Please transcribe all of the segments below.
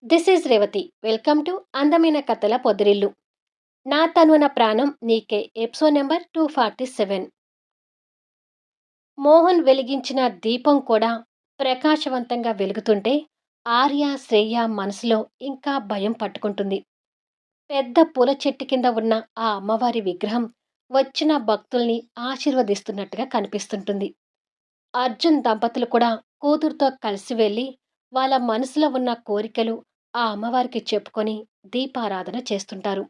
This is Revathi. Welcome to అందమైన కథల పొదిరిల్లు. నా తనువన ప్రాణం నీకే ఎపిసోడ్ నెంబర్ 247. మోహన్ వెలిగించిన దీపం కూడా ప్రకాశవంతంగా వెలుగుతుంటే ఆర్య, శ్రేయ మనసులో ఇంకా భయం పట్టుకుంటుంది. పెద్ద పూల చెట్టు కింద ఉన్న ఆ అమ్మవారి విగ్రహం వచ్చిన భక్తుల్ని ఆశీర్వదిస్తున్నట్టుగా కనిపిస్తుంటుంది. అర్జున్ దంపతులు కూడా కూతురుతో కలిసి వెళ్ళి వాళ్ళ మనసులో ఉన్న కోరికలు ఆ అమ్మవారికి చెప్పుకొని దీపారాధన చేస్తుంటారు.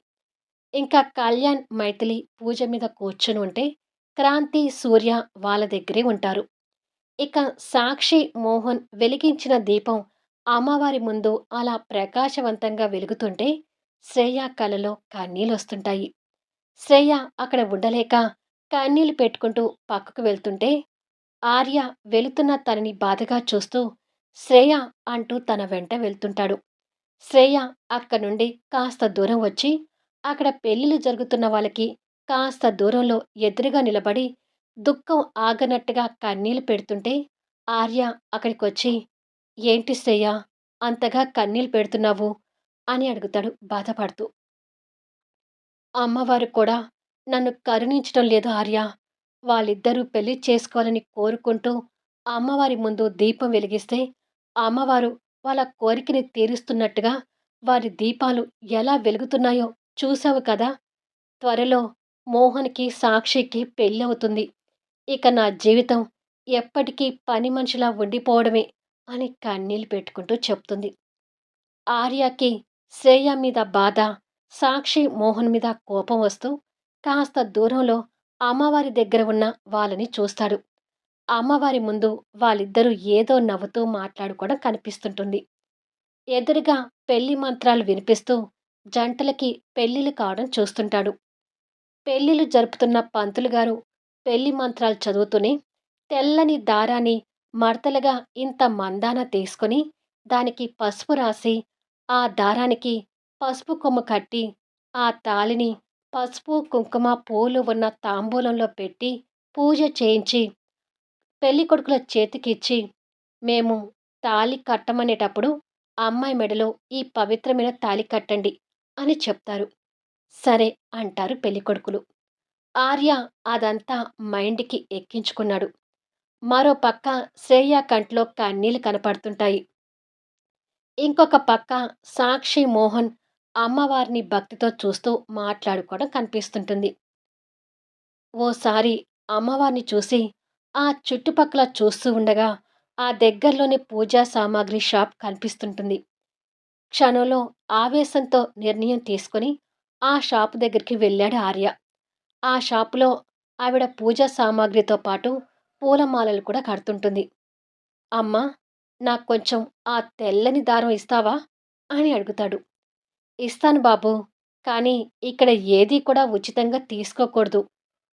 ఇంకా కళ్యాణ్, మైథిలి పూజ మీద కూర్చొని ఉంటే క్రాంతి, సూర్య వాళ్ళ దగ్గరే ఉంటారు. ఇక సాక్షి, మోహన్ వెలిగించిన దీపం అమ్మవారి ముందు అలా ప్రకాశవంతంగా వెలుగుతుంటే శ్రేయ కలలో కన్నీళ్ళొస్తుంటాయి. శ్రేయ అక్కడ ఉండలేక కన్నీళ్లు పెట్టుకుంటూ పక్కకు వెళ్తుంటే ఆర్య వెళుతున్న తనని బాధగా చూస్తూ శ్రేయ అంటూ తన వెంట వెళ్తుంటాడు. శ్రేయ అక్కడి నుండి కాస్త దూరం వచ్చి అక్కడ పెళ్ళిళ్ళు జరుగుతున్న వాళ్ళకి కాస్త దూరంలో ఎదురుగా నిలబడి దుఃఖం ఆగనట్టుగా కన్నీళ్లు పెడుతుంటే ఆర్య అక్కడికొచ్చి, ఏంటి శ్రేయ అంతగా కన్నీళ్లు పెడుతున్నావు అని అడుగుతాడు బాధపడుతూ. అమ్మవారు కూడా నన్ను కరుణించడం లేదు ఆర్య. వాళ్ళిద్దరూ పెళ్లి చేసుకోవాలని కోరుకుంటూ అమ్మవారి ముందు దీపం వెలిగిస్తే అమ్మవారు వాళ్ళ కోరికని తీరుస్తున్నట్టుగా వారి దీపాలు ఎలా వెలుగుతున్నాయో చూసావు కదా! త్వరలో మోహన్‌కి, సాక్షికి పెళ్ళవుతుంది. ఇక నా జీవితం ఎప్పటికీ పని మనిషిలా ఉండిపోవడమే అని కన్నీళ్లు పెట్టుకుంటూ చెప్తుంది. ఆర్యకి శ్రేయ మీద బాధ, సాక్షి, మోహన్ మీద కోపం వస్తూ కాస్త దూరంలో అమ్మవారి దగ్గర ఉన్న వాళ్ళని చూస్తాడు. అమ్మవారి ముందు వాళ్ళిద్దరూ ఏదో నవ్వుతూ మాట్లాడుకోవడం కనిపిస్తుంటుంది. ఎదురుగా పెళ్లి మంత్రాలు వినిపిస్తూ జంటలకి పెళ్లిళ్ళు కావడం చూస్తుంటాడు. పెళ్లిళ్ళు జరుపుతున్న పంతులు గారు పెళ్లి మంత్రాలు చదువుతూనే తెల్లని దారాన్ని మడతలుగా ఇంత మందాన తీసుకొని దానికి పసుపు రాసి ఆ దారానికి పసుపు కొమ్ము కట్టి ఆ తాళిని పసుపు, కుంకుమ, పూలు ఉన్న తాంబూలంలో పెట్టి పూజ చేయించి పెళ్ళికొడుకుల చేతికిచ్చి, మేము తాళి కట్టమనేటప్పుడు అమ్మాయి మెడలో ఈ పవిత్రమైన తాళి కట్టండి అని చెప్తారు. సరే అంటారు పెళ్ళికొడుకులు. ఆర్య అదంతా మైండ్‌కి ఎక్కించుకున్నాడు. మరో పక్క శ్రేయ కంట్లో కన్నీళ్లు కనపడుతుంటాయి. ఇంకొక పక్క సాక్షి, మోహన్ అమ్మవారిని భక్తితో చూస్తూ మాట్లాడుకోవడం కనిపిస్తుంటుంది. ఓసారి అమ్మవారిని చూసి ఆ చుట్టుపక్కల చూస్తూ ఉండగా ఆ దగ్గరలోనే పూజా సామాగ్రి షాప్ కనిపిస్తుంటుంది. క్షణంలో ఆవేశంతో నిర్ణయం తీసుకొని ఆ షాపు దగ్గరికి వెళ్ళాడు ఆర్య. ఆ షాపులో ఆవిడ పూజా సామాగ్రితో పాటు పూలమాలలు కూడా కడుతుంటుంది. అమ్మా, నాకు కొంచెం ఆ తెల్లని దారం ఇస్తావా అని అడుగుతాడు. ఇస్తాను బాబూ, కానీ ఇక్కడ ఏదీ కూడా ఉచితంగా తీసుకోకూడదు.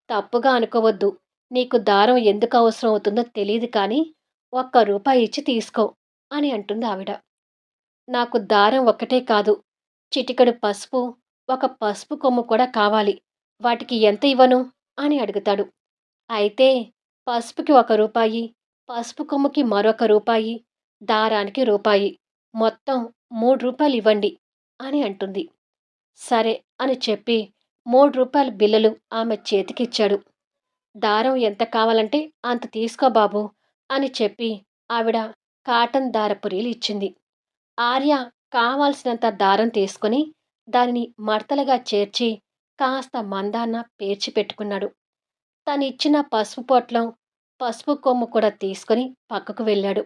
తప్పుగా అనుకోవద్దు. నీకు దారం ఎందుకు అవసరం అవుతుందో తెలీదు కానీ రూపాయి ఇచ్చి తీసుకో అని అంటుంది ఆవిడ. నాకు దారం ఒక్కటే కాదు, చిటికెడు పసుపు, ఒక పసుపు కొమ్ము కూడా కావాలి. వాటికి ఎంత ఇవ్వను అని అడుగుతాడు. అయితే పసుపుకి రూపాయి, పసుపు కొమ్ముకి మరొక రూపాయి, దారానికి రూపాయి, మొత్తం రూ. 3 ఇవ్వండి అని అంటుంది. సరే అని చెప్పి రూ. 3 బిళ్ళలు ఆమె చేతికిచ్చాడు. దారం ఎంత కావాలంటే అంత తీసుకో బాబూ అని చెప్పి ఆవిడ కాటన్ దారపు రీలు ఇచ్చింది. ఆర్య కావాల్సినంత దారం తీసుకొని దానిని మడతలుగా చేర్చి కాస్త మందాన పేర్చి పెట్టుకున్నాడు. తనిచ్చిన పసుపు పొట్లం, పసుపు కొమ్ము కూడా తీసుకొని పక్కకు వెళ్ళాడు.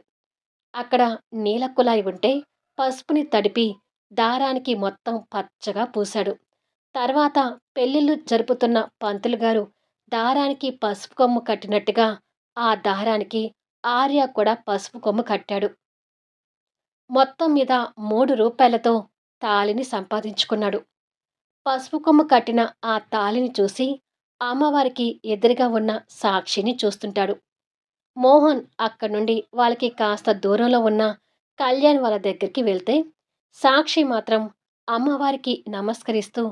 అక్కడ నీల కుళాయి ఉంటే పసుపుని తడిపి దారానికి మొత్తం పచ్చగా పూశాడు. తర్వాత పెళ్ళిళ్ళు జరుపుతున్న పంతులు గారు దారానికి పసుపు కొమ్ము కట్టినట్టుగా ఆ దారానికి ఆర్య కూడా పసుపు కొమ్ము కట్టాడు. మొత్తం మీద రూ. 3తో తాళిని సంపాదించుకున్నాడు. పసుపు కొమ్ము కట్టిన ఆ తాళిని చూసి అమ్మవారికి ఎదురుగా ఉన్న సాక్షిని చూస్తుంటాడు. మోహన్ అక్కడి నుండి వాళ్ళకి కాస్త దూరంలో ఉన్న కళ్యాణ్ వాళ్ళ దగ్గరికి వెళ్తే సాక్షి మాత్రం అమ్మవారికి నమస్కరిస్తూ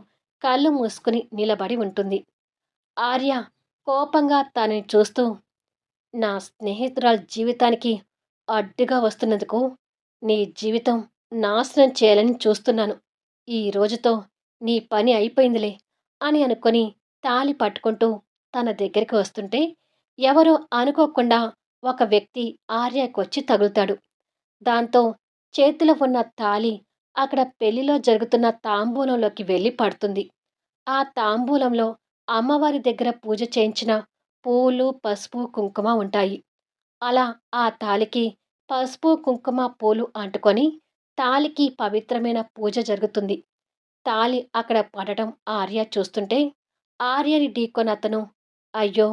కళ్ళు మూసుకుని నిలబడి ఉంటుంది. ఆర్య కోపంగా తనని చూస్తూ, నా స్నేహితురాలి జీవితానికి అడ్డుగా వస్తున్నందుకు నీ జీవితం నాశనం చేయాలని చూస్తున్నాను. ఈ రోజుతో నీ పని అయిపోయిందిలే అని అనుకొని తాళి పట్టుకుంటూ తన దగ్గరికి వస్తుంటే, ఎవరో అనుకోకుండా ఒక వ్యక్తి ఆర్యకొచ్చి తగులుతాడు. దాంతో చేతిలో ఉన్న తాళి అక్కడ పెళ్లిలో జరుగుతున్న తాంబూలంలోకి వెళ్ళి పడుతుంది. ఆ తాంబూలంలో అమ్మవారి దగ్గర పూజ చేయించిన పూలు, పసుపు, కుంకుమ ఉంటాయి. అలా ఆ తాళికి పసుపు, కుంకుమ, పూలు అంటుకొని తాళికి పవిత్రమైన పూజ జరుగుతుంది. తాళి అక్కడ పడటం ఆర్య చూస్తుంటే, ఆర్యని ఢీకొనతను, "అయ్యో!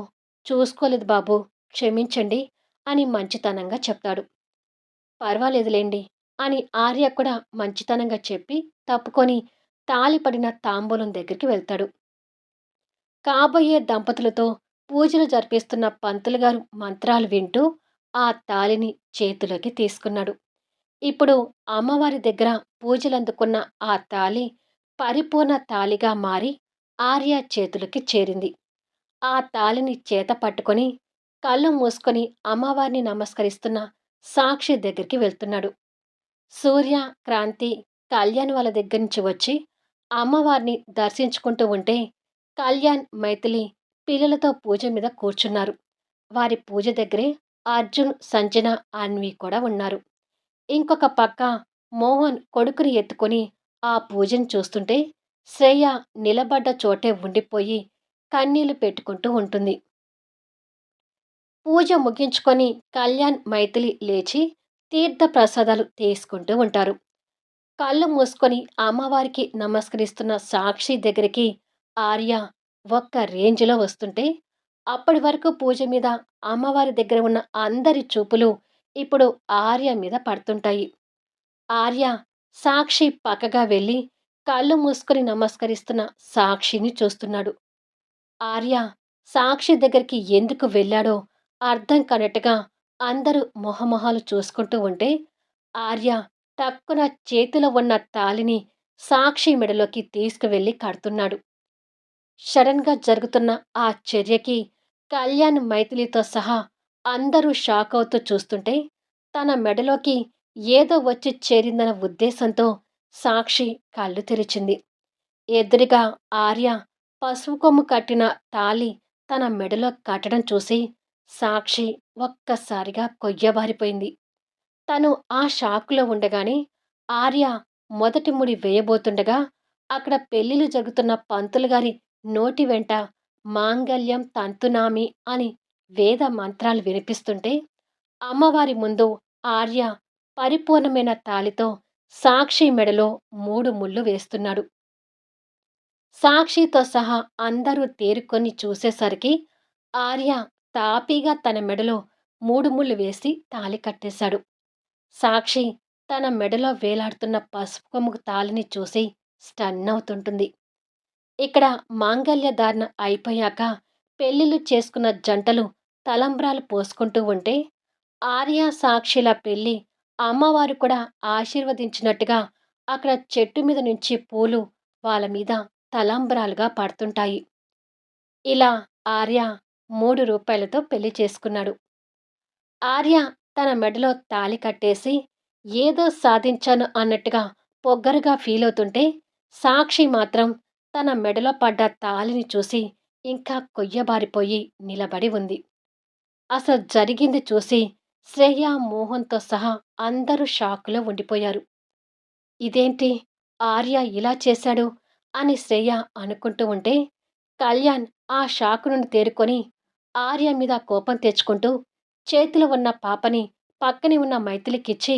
చూసుకోలేదు బాబూ, క్షమించండి" అని మంచితనంగా చెప్తాడు. "పర్వాలేదులెండి" అని ఆర్య కూడా మంచితనంగా చెప్పి తప్పుకొని తాళి పడిన తాంబూలం దగ్గరికి వెళ్తాడు. కాబోయే దంపతులతో పూజలు జరిపిస్తున్న పంతులు గారు మంత్రాలు వింటూ ఆ తాళిని చేతిలోకి తీసుకున్నాడు. ఇప్పుడు అమ్మవారి దగ్గర పూజలందుకున్న ఆ తాళి పరిపూర్ణ తాళిగా మారి ఆర్య చేతులకి చేరింది. ఆ తాళిని చేత పట్టుకొని కళ్ళు మూసుకొని అమ్మవారిని నమస్కరిస్తున్న సాక్షి దగ్గరికి వెళ్తున్నాడు. సూర్య, క్రాంతి, కళ్యాణ్ వాళ్ళ దగ్గర నుంచి వచ్చి అమ్మవారిని దర్శించుకుంటూ ఉంటే, కళ్యాణ్, మైథిలి పిల్లలతో పూజ మీద కూర్చున్నారు. వారి పూజ దగ్గరే అర్జున్, సంజన, అన్వి కూడా ఉన్నారు. ఇంకొక పక్క మోహన్ కొడుకుని ఎత్తుకొని ఆ పూజను చూస్తుంటే, శ్రేయ నిలబడ్డ చోటే ఉండిపోయి కన్నీళ్లు పెట్టుకుంటూ ఉంటుంది. పూజ ముగించుకొని కళ్యాణ్, మైథిలి లేచి తీర్థ ప్రసాదాలు తీసుకుంటూ ఉంటారు. కళ్ళు మూసుకొని అమ్మవారికి నమస్కరిస్తున్న సాక్షి దగ్గరికి ఆర్య ఒక్క రేంజ్‌లో వస్తుంటే, అప్పటి వరకు పూజ మీద అమ్మవారి దగ్గర ఉన్న అందరి చూపులు ఇప్పుడు ఆర్య మీద పడుతుంటాయి. ఆర్య సాక్షి పక్కగా వెళ్ళి కళ్ళు మూసుకొని నమస్కరిస్తున్న సాక్షిని చూస్తున్నాడు. ఆర్య సాక్షి దగ్గరికి ఎందుకు వెళ్ళాడో అర్థం కానట్టుగా అందరూ మొహమొహాలు చూసుకుంటూ ఉంటే, ఆర్య టక్కున చేతిలో ఉన్న తాళిని సాక్షి మెడలోకి తీసుకువెళ్ళి కడుతున్నాడు. సడన్‌గా జరుగుతున్న ఆ చర్యకి కళ్యాణ్, మైథిలితో సహా అందరూ షాకవుతూ చూస్తుంటే, తన మెడలోకి ఏదో వచ్చి చేరిందన్న ఉద్దేశంతో సాక్షి కళ్ళు తెరిచింది. ఎదురుగా ఆర్య పసుపు కొమ్ము కట్టిన తాళి తన మెడలో కట్టడం చూసి సాక్షి ఒక్కసారిగా కొయ్యబారిపోయింది. తను ఆ షాక్‌లో ఉండగానే ఆర్య మొదటి ముడి వేయబోతుండగా అక్కడ పెళ్ళిళ్ళు జరుగుతున్న పంతులు గారి నోటి వెంట మాంగల్యం తంతునామి అని వేద మంత్రాలు వినిపిస్తుంటే అమ్మవారి ముందు ఆర్య పరిపూర్ణమైన తాళితో సాక్షి మెడలో 3 ముళ్ళు వేస్తున్నాడు. సాక్షితో సహా అందరూ తేరుకొని చూసేసరికి ఆర్య తాపీగా తన మెడలో 3 ముళ్ళు వేసి తాళి కట్టేశాడు. సాక్షి తన మెడలో వేలాడుతున్న పసుపు కొమ్ము తాళిని చూసి స్టన్ అవుతుంటుంది. ఇక్కడ మాంగల్య ధారణ అయిపోయాక పెళ్లిళ్ళు చేసుకున్న జంటలు తలంబ్రాలు పోసుకుంటూ ఉంటే, ఆర్య, సాక్షిల పెళ్లి అమ్మవారు కూడా ఆశీర్వదించినట్టుగా అక్కడ చెట్టు మీద నుంచి పూలు వాళ్ళ మీద తలంబ్రాలుగా పడుతుంటాయి. ఇలా ఆర్య రూ. 3తో పెళ్లి చేసుకున్నాడు. ఆర్య తన మెడలో తాళి కట్టేసి ఏదో సాధించాను అన్నట్టుగా పొగ్గరుగా ఫీలవుతుంటే, సాక్షి మాత్రం తన మెడలో పడ్డ తాళిని చూసి ఇంకా కొయ్యబారిపోయి నిలబడి ఉంది. అసలు జరిగింది చూసి శ్రేయ, మోహన్‌తో సహా అందరూ షాక్‌లో ఉండిపోయారు. ఇదేంటి ఆర్య ఇలా చేశాడు అని శ్రేయ అనుకుంటూ ఉంటే, కళ్యాణ్ ఆ షాక్ నుండి తేరుకొని ఆర్య మీద కోపం తెచ్చుకుంటూ చేతిలో ఉన్న పాపని పక్కనే ఉన్న మైథిలికిచ్చి,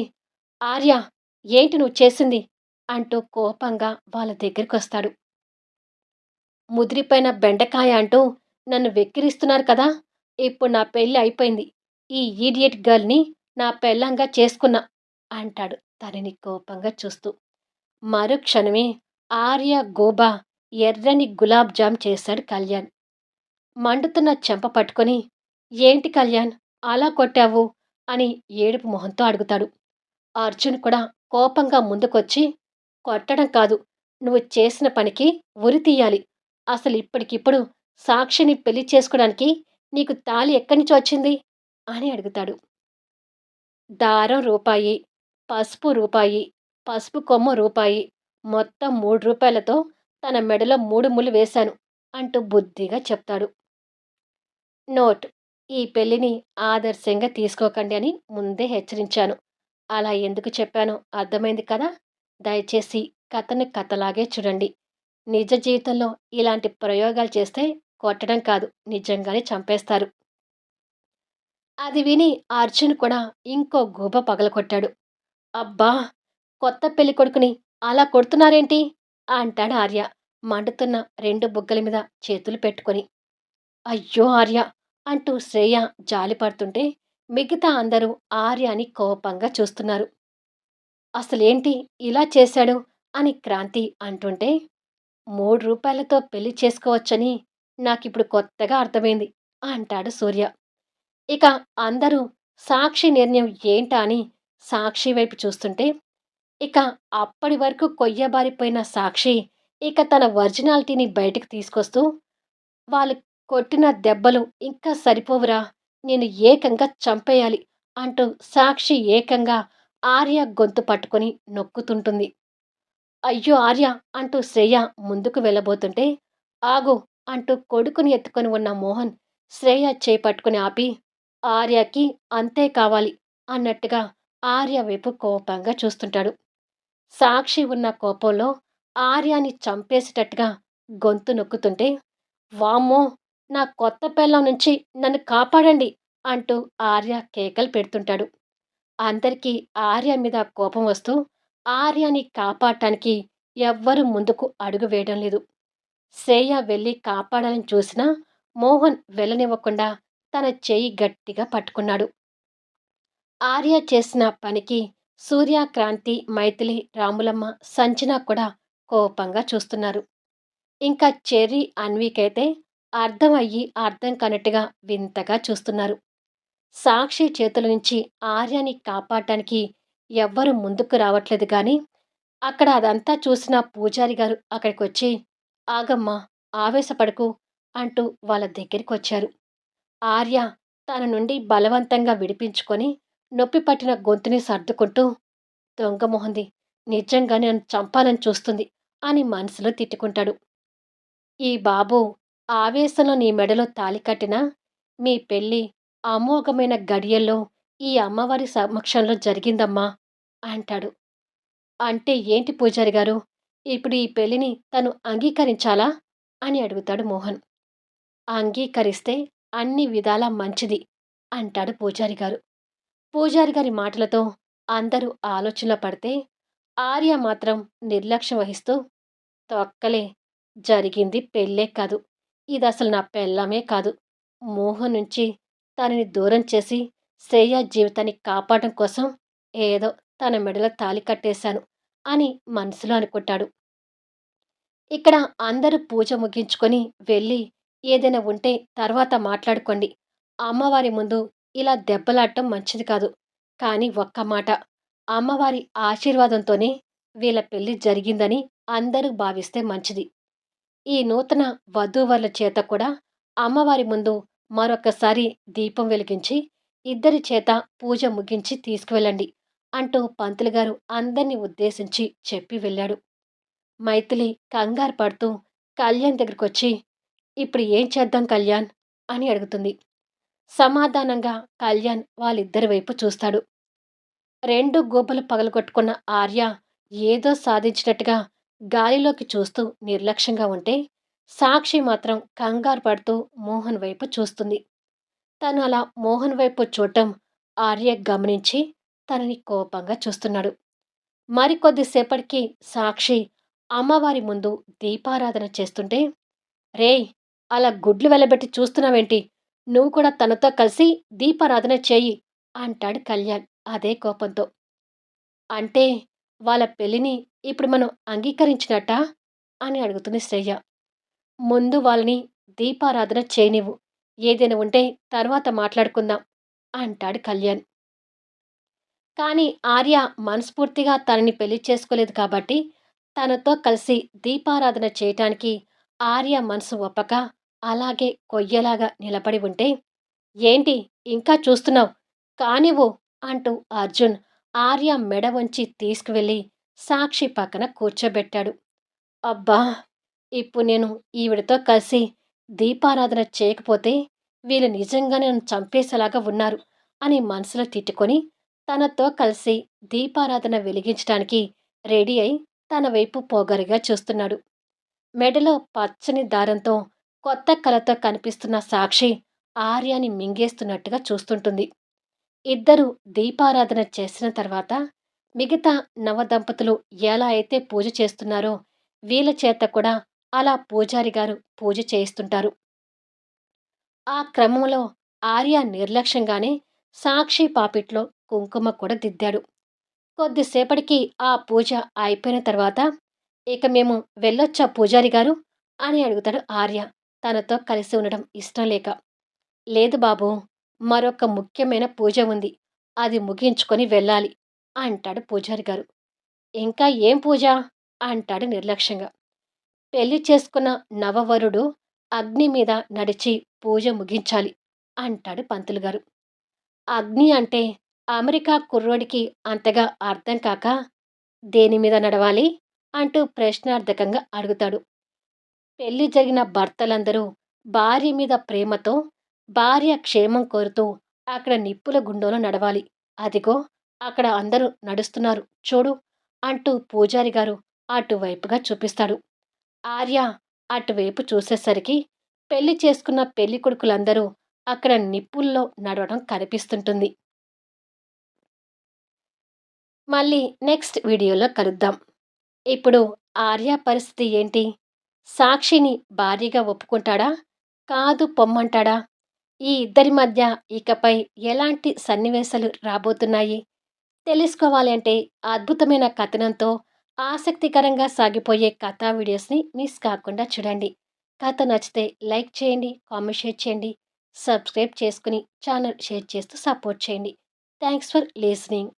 "ఆర్య, ఏంటి నువ్వు చేసింది?" అంటూ కోపంగా వాళ్ళ దగ్గరికొస్తాడు. "ముదిరిపోయిన బెండకాయ అంటూ నన్ను వెక్కిరిస్తున్నారు కదా! ఇప్పుడు నా పెళ్లి అయిపోయింది. ఈ ఈడియట్ గర్ల్‌ని నా పెళ్ళాంగా చేసుకున్నా" అంటాడు తనని కోపంగా చూస్తూ. మరుక్షణమే ఆర్య గోబా ఎర్రని గులాబ్ జామ్ చేశాడు కళ్యాణ్. మండుతున్న చెంప పట్టుకొని, "ఏంటి కళ్యాణ్ అలా కొట్టావు?" అని ఏడుపు మొహంతో అడుగుతాడు. అర్జున్ కూడా కోపంగా ముందుకొచ్చి, "కొట్టడం కాదు, నువ్వు చేసిన పనికి ఉరి తీయాలి. అసలు ఇప్పటికిప్పుడు సాక్షిని పెళ్లి చేసుకోవడానికి నీకు తాళి ఎక్కడి నుంచి వచ్చింది?" అని అడుగుతాడు. దారం రూపాయి, పసుపు రూపాయి, పసుపు కొమ్ము రూపాయి. మొత్తం రూ. 3తో తన మెడలో 3 ముళ్ళు వేశాను అంటూ బుద్ధిగా చెప్తాడు. నోట్: ఈ పెళ్లిని ఆదర్శంగా తీసుకోకండి అని ముందే హెచ్చరించాను. అలా ఎందుకు చెప్పానో అర్థమైంది కదా! దయచేసి కథని కథలాగే చూడండి. నిజ జీవితంలో ఇలాంటి ప్రయోగాలు చేస్తే కొట్టడం కాదు, నిజంగానే చంపేస్తారు. అది విని అర్జున్ కూడా ఇంకో గూబ పగలగొట్టాడు. అబ్బా! కొత్త పెళ్ళికొడుకుని అలా కొడుతున్నారేంటి? అంటాడు ఆర్య మండుతున్న 2 బుగ్గల మీద చేతులు పెట్టుకొని. అయ్యో ఆర్య! అంటూ శ్రేయ జాలిపడుతుంటే మిగతా అందరూ ఆర్యని కోపంగా చూస్తున్నారు. అసలేంటి ఇలా చేశాడు? అని క్రాంతి అంటుంటే, రూ. 3తో పెళ్లి చేసుకోవచ్చని నాకిప్పుడు కొత్తగా అర్థమైంది అంటాడు సూర్య. ఇక అందరూ సాక్షి నిర్ణయం ఏంటా అని సాక్షి వైపు చూస్తుంటే, ఇక అప్పటి వరకు కొయ్యబారిపోయిన సాక్షి ఇక తన ఒరిజినాలిటీని బయటకు తీసుకొస్తూ, వాళ్ళు కొట్టిన దెబ్బలు ఇంకా సరిపోవురా! నేను ఏకంగా చంపేయాలి అంటూ సాక్షి ఏకంగా ఆర్య గొంతు పట్టుకొని నొక్కుతుంటుంది. అయ్యో ఆర్య! అంటూ శ్రేయ ముందుకు వెళ్ళబోతుంటే, ఆగు! అంటూ కొడుకుని ఎత్తుకొని ఉన్న మోహన్ శ్రేయ చేయి పట్టుకుని ఆపి, ఆర్యకి అంతే కావాలి అన్నట్టుగా ఆర్య వైపు కోపంగా చూస్తుంటాడు. సాక్షి ఉన్న కోపంలో ఆర్యాని చంపేసేటట్టుగా గొంతు నొక్కుతుంటే, వామ్మో! నా కొత్త పెళ్ళాం నుంచి నన్ను కాపాడండి అంటూ ఆర్య కేకలు పెడుతుంటాడు. అందరికీ ఆర్య మీద కోపం వస్తూ ఆర్యని కాపాడటానికి ఎవ్వరూ ముందుకు అడుగు వేయడం లేదు. శ్రేయ వెళ్ళి కాపాడాలని చూసినా మోహన్ వెళ్ళనివ్వకుండా తన చెయ్యి గట్టిగా పట్టుకున్నాడు. ఆర్య చేసిన పనికి సూర్య, క్రాంతి, మైథిలి, రాములమ్మ, సంజన కూడా కోపంగా చూస్తున్నారు. ఇంకా చెర్రీ, అన్వికైతే అర్థం అయ్యి అర్థం కానట్టుగా వింతగా చూస్తున్నారు. సాక్షి చేతుల నుంచి ఆర్యని కాపాడటానికి ఎవ్వరూ ముందుకు రావట్లేదు గానీ, అక్కడ అదంతా చూసిన పూజారి గారు అక్కడికొచ్చి, ఆగమ్మా! ఆవేశపడకు అంటూ వాళ్ళ దగ్గరికొచ్చారు. ఆర్య తన నుండి బలవంతంగా విడిపించుకొని నొప్పి పట్టిన గొంతుని సర్దుకుంటూ, దొంగ మొహంది, నిజంగానే నన్ను చంపాలని చూస్తుంది అని మనసులో తిట్టుకుంటాడు. ఈ బాబు ఆవేశంలో నీ మెడలో తాళి కట్టినా మీ పెళ్ళి అమోఘమైన గడియల్లో ఈ అమ్మవారి సమక్షంలో జరిగిందమ్మా అంటాడు. అంటే ఏంటి పూజారి గారు? ఇప్పుడు ఈ పెళ్లిని తను అంగీకరించాలా? అని అడుగుతాడు మోహన్. అంగీకరిస్తే అన్ని విధాలా మంచిది అంటాడు పూజారి గారు. పూజారి గారి మాటలతో అందరూ ఆలోచనలో పడితే ఆర్య మాత్రం నిర్లక్ష్యం వహిస్తూ, తొక్కలే, జరిగింది పెళ్ళే కాదు, ఇదసలు నా పెళ్ళామే కాదు. మోహన్ నుంచి తనని దూరం చేసి శ్రేయ జీవితాన్ని కాపాడడం కోసం ఏదో తన మెడలో తాళి కట్టేశాను అని మనసులో అనుకుంటాడు. ఇక్కడ అందరూ పూజ ముగించుకొని వెళ్ళి ఏదైనా ఉంటే తర్వాత మాట్లాడుకోండి. అమ్మవారి ముందు ఇలా దెబ్బలాడటం మంచిది కాదు. కానీ ఒక్క మాట, అమ్మవారి ఆశీర్వాదంతోనే వీళ్ళ పెళ్లి జరిగిందని అందరూ భావిస్తే మంచిది. ఈ నూతన వధూవరుల చేత కూడా అమ్మవారి ముందు మరొకసారి దీపం వెలిగించి ఇద్దరి చేత పూజ ముగించి తీసుకువెళ్ళండి అంటూ పంతులు గారు అందరినీ ఉద్దేశించి చెప్పి వెళ్ళాడు. మైథిలి కంగారు పడుతూ కళ్యాణ్ దగ్గరకొచ్చి, ఇప్పుడు ఏం చేద్దాం కళ్యాణ్ అని అడుగుతుంది. సమాధానంగా కళ్యాణ్ వాళ్ళిద్దరి వైపు చూస్తాడు. 2 గూబలు పగలగొట్టుకున్న ఆర్య ఏదో సాధించినట్టుగా గాలిలోకి చూస్తూ నిర్లక్ష్యంగా ఉంటే, సాక్షి మాత్రం కంగారు పడుతూ మోహన్ వైపు చూస్తుంది. తను అలా మోహన్ వైపు చూడటం ఆర్య గమనించి తనని కోపంగా చూస్తున్నాడు. మరికొద్దిసేపటికి సాక్షి అమ్మవారి ముందు దీపారాధన చేస్తుంటే, రేయ్! అలా గుడ్లు వెళ్లబెట్టి చూస్తున్నావేంటి? నువ్వు కూడా తనతో కలిసి దీపారాధన చెయ్యి అంటాడు కళ్యాణ్ అదే కోపంతో. అంటే వాళ్ళ పెళ్లిని ఇప్పుడు మనం అంగీకరించినట్టా? అని అడుగుతుంది శ్రేయ. ముందు వాళ్ళని దీపారాధన చేయనివ్వు. ఏదైనా ఉంటే తర్వాత మాట్లాడుకుందాం అంటాడు కళ్యాణ్. కానీ ఆర్య మనస్ఫూర్తిగా తనని పెళ్లి చేసుకోలేదు కాబట్టి తనతో కలిసి దీపారాధన చేయటానికి ఆర్య మనసు ఒప్పక అలాగే కొయ్యలాగా నిలబడి ఉంటే, ఏంటి ఇంకా చూస్తున్నావు? కానివ్వు అంటూ అర్జున్ ఆర్య మెడ వంచి తీసుకువెళ్ళి సాక్షి పక్కన కూర్చోబెట్టాడు. అబ్బా! ఇప్పుడు నేను ఈవిడతో కలిసి దీపారాధన చేయకపోతే వీళ్ళు నిజంగానే నన్ను చంపేసేలాగా ఉన్నారు అని మనసులో తిట్టుకొని తనతో కలిసి దీపారాధన వెలిగించడానికి రెడీ అయి తన వైపు పొగరుగా చూస్తున్నాడు. మెడలో పచ్చని దారంతో కొత్త కలతో కనిపిస్తున్న సాక్షి ఆర్యాని మింగేస్తున్నట్టుగా చూస్తుంటుంది. ఇద్దరు దీపారాధన చేసిన తర్వాత మిగతా నవదంపతులు ఎలా అయితే పూజ చేస్తున్నారో వీళ్ళ చేత కూడా అలా పూజారి గారు పూజ చేయిస్తుంటారు. ఆ క్రమంలో ఆర్య నిర్లక్ష్యంగానే సాక్షి పాపిట్లో కుంకుమ కూడా దిద్దాడు. కొద్దిసేపటికి ఆ పూజ అయిపోయిన తర్వాత ఇక మేము వెళ్ళొచ్చా పూజారి గారు అని అడుగుతాడు ఆర్య, తనతో కలిసి ఉండడం ఇష్టం లేక. లేదు బాబూ, మరొక ముఖ్యమైన పూజ ఉంది, అది ముగించుకొని వెళ్ళాలి అంటాడు పూజారి గారు. ఇంకా ఏం పూజ అంటాడు నిర్లక్ష్యంగా. పెళ్లి చేసుకున్న నవవరుడు అగ్ని మీద నడిచి పూజ ముగించాలి అంటాడు పంతులు గారు. అగ్ని అంటే అమెరికా కుర్రోడికి అంతగా అర్థం కాక దేని మీద నడవాలి అంటూ ప్రశ్నార్థకంగా అడుగుతాడు. పెళ్లి జరిగిన భర్తలందరూ భార్య మీద ప్రేమతో భార్య క్షేమం కోరుతూ అక్కడ నిప్పుల గుండంలో నడవాలి. అదిగో అక్కడ అందరూ నడుస్తున్నారు చూడు అంటూ పూజారి గారు అటువైపుగా చూపిస్తాడు. ఆర్య అటువైపు చూసేసరికి పెళ్లి చేసుకున్న పెళ్లి కొడుకులందరూ అక్కడ నిప్పుల్లో నడవడం కనిపిస్తుంటుంది. మళ్ళీ నెక్స్ట్ వీడియోలో కలుద్దాం. ఇప్పుడు ఆర్య పరిస్థితి ఏంటి? సాక్షిని భార్యగా ఒప్పుకుంటాడా? కాదు పొమ్మంటాడా? ఈ ఇద్దరి మధ్య ఇకపై ఎలాంటి సన్నివేశాలు రాబోతున్నాయి? తెలుసుకోవాలి అంటే అద్భుతమైన కథనంతో ఆసక్తికరంగా సాగిపోయే కథా వీడియోస్ని మిస్ కాకుండా చూడండి. కథ నచ్చితే లైక్ చేయండి, కామెంట్ షేర్ చేయండి, సబ్స్క్రైబ్ చేసుకుని ఛానల్ షేర్ చేస్తూ సపోర్ట్ చేయండి. Thanks for listening.